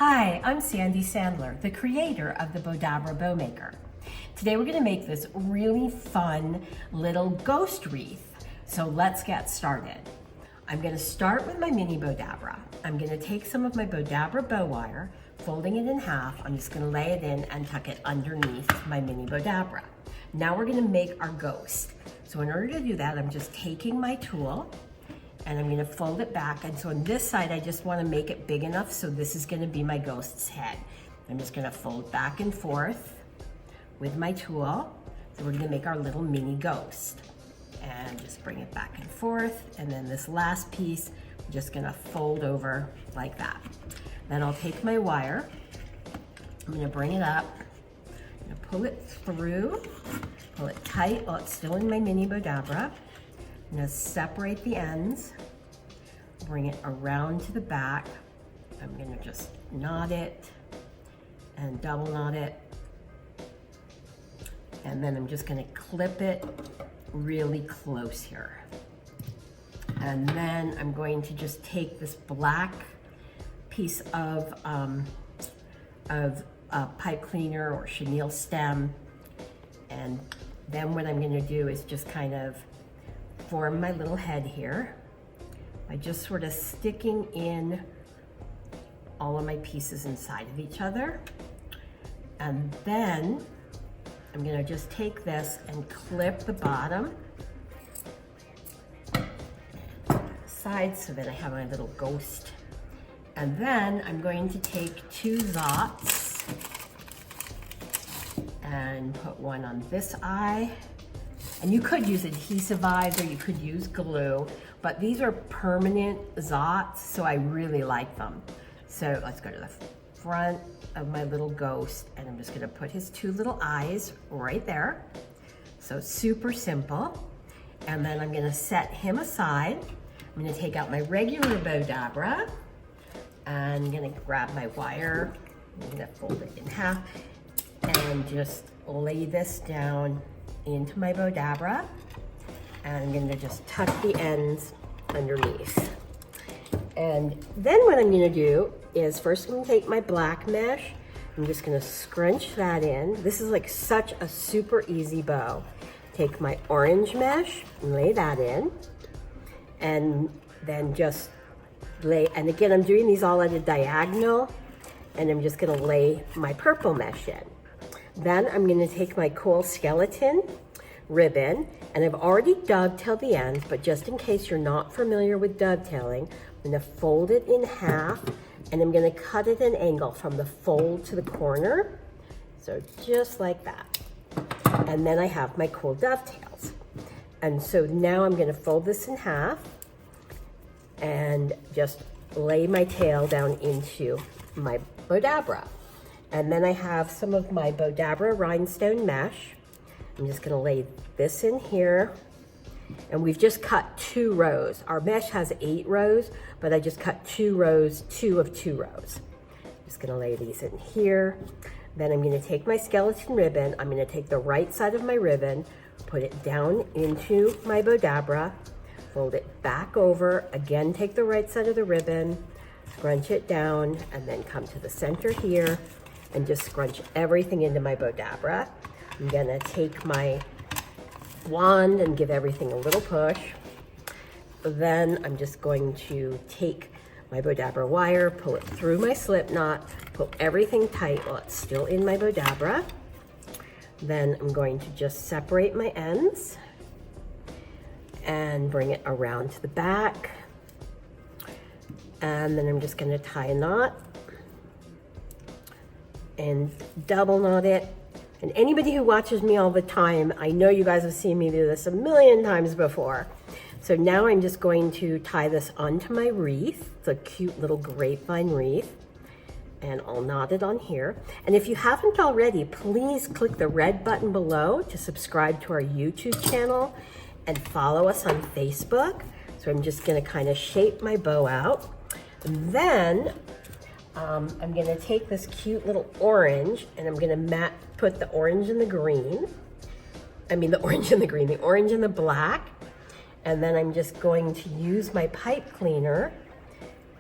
Hi, I'm Sandy Sandler, the creator of the Bowdabra Bow Maker. Today we're going to make this really fun little ghost wreath. So let's get started. I'm going to start with my Mini Bowdabra. I'm going to take some of my Bowdabra Bow Wire, folding it in half. I'm just going to lay it in and tuck it underneath my Mini Bowdabra. Now we're going to make our ghost. So in order to do that, I'm just taking my tool and I'm gonna fold it back. And so on this side, I just wanna make it big enough so this is gonna be my ghost's head. I'm just gonna fold back and forth with my tool. So we're gonna make our little mini ghost. And just bring it back and forth. And then this last piece, I'm just gonna fold over like that. Then I'll take my wire, I'm gonna bring it up, I'm gonna pull it through, pull it tight while it's still in my Mini Bowdabra. I'm gonna separate the ends, bring it around to the back. I'm gonna just knot it and double knot it. And then I'm just gonna clip it really close here. And then I'm going to just take this black piece of pipe cleaner or chenille stem. And then what I'm gonna do is just kind of form my little head here by just sort of sticking in all of my pieces inside of each other. And then I'm gonna just take this and clip the bottom side so that I have my little ghost. And then I'm going to take two Zots and put one on this eye. And you could use adhesive eyes or you could use glue, but these are permanent Zots, so I really like them. So let's go to the front of my little ghost, and I'm just gonna put his two little eyes right there. So super simple. And then I'm gonna set him aside. I'm gonna take out my regular Bowdabra, and I'm gonna grab my wire, I'm gonna fold it in half, and just lay this down into my Bowdabra, and I'm gonna just tuck the ends underneath. And then what I'm gonna do is first I'm gonna take my black mesh, I'm just gonna scrunch that in. This is like such a super easy bow. Take my orange mesh and lay that in, and then just lay, and again I'm doing these all at a diagonal, and I'm just gonna lay my purple mesh in. Then I'm gonna take my cool skeleton ribbon, and I've already dovetailed the ends, but just in case you're not familiar with dovetailing, I'm gonna fold it in half, and I'm gonna cut at an angle from the fold to the corner. So just like that. And then I have my cool dovetails. And so now I'm gonna fold this in half and just lay my tail down into my Bowdabra. And then I have some of my Bowdabra Rhinestone Mesh. I'm just gonna lay this in here. And we've just cut 2 rows. Our mesh has 8 rows, but I just cut 2 rows, 2 of 2 rows. Just gonna lay these in here. Then I'm gonna take my skeleton ribbon. I'm gonna take the right side of my ribbon, put it down into my Bowdabra, fold it back over, again, take the right side of the ribbon, scrunch it down, and then come to the center here, and just scrunch everything into my Bowdabra. I'm gonna take my wand and give everything a little push. Then I'm just going to take my Bowdabra wire, pull it through my slip knot, pull everything tight while it's still in my Bowdabra. Then I'm going to just separate my ends and bring it around to the back. And then I'm just gonna tie a knot and double knot it. And anybody who watches me all the time, I know you guys have seen me do this a million times before. So now I'm just going to tie this onto my wreath. It's a cute little grapevine wreath. And I'll knot it on here. And if you haven't already, please click the red button below to subscribe to our YouTube channel and follow us on Facebook. So I'm just gonna kind of shape my bow out. And then I'm gonna take this cute little orange and I'm gonna put the orange and the green. The orange and the green, the orange and the black. And then I'm just going to use my pipe cleaner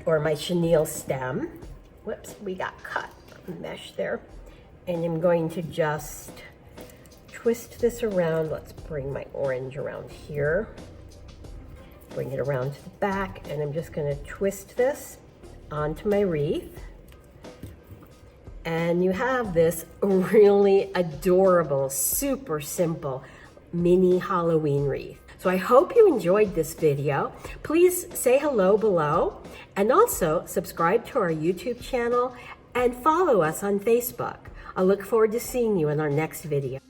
or my chenille stem whoops, we got cut mesh there. And I'm going to just twist this around. Let's bring my orange around here. Bring it around to the back, and I'm just gonna twist this onto my wreath. And you have this really adorable, super simple mini Halloween wreath. So I hope you enjoyed this video. Please say hello below, and also subscribe to our YouTube channel and follow us on Facebook. I look forward to seeing you in our next video.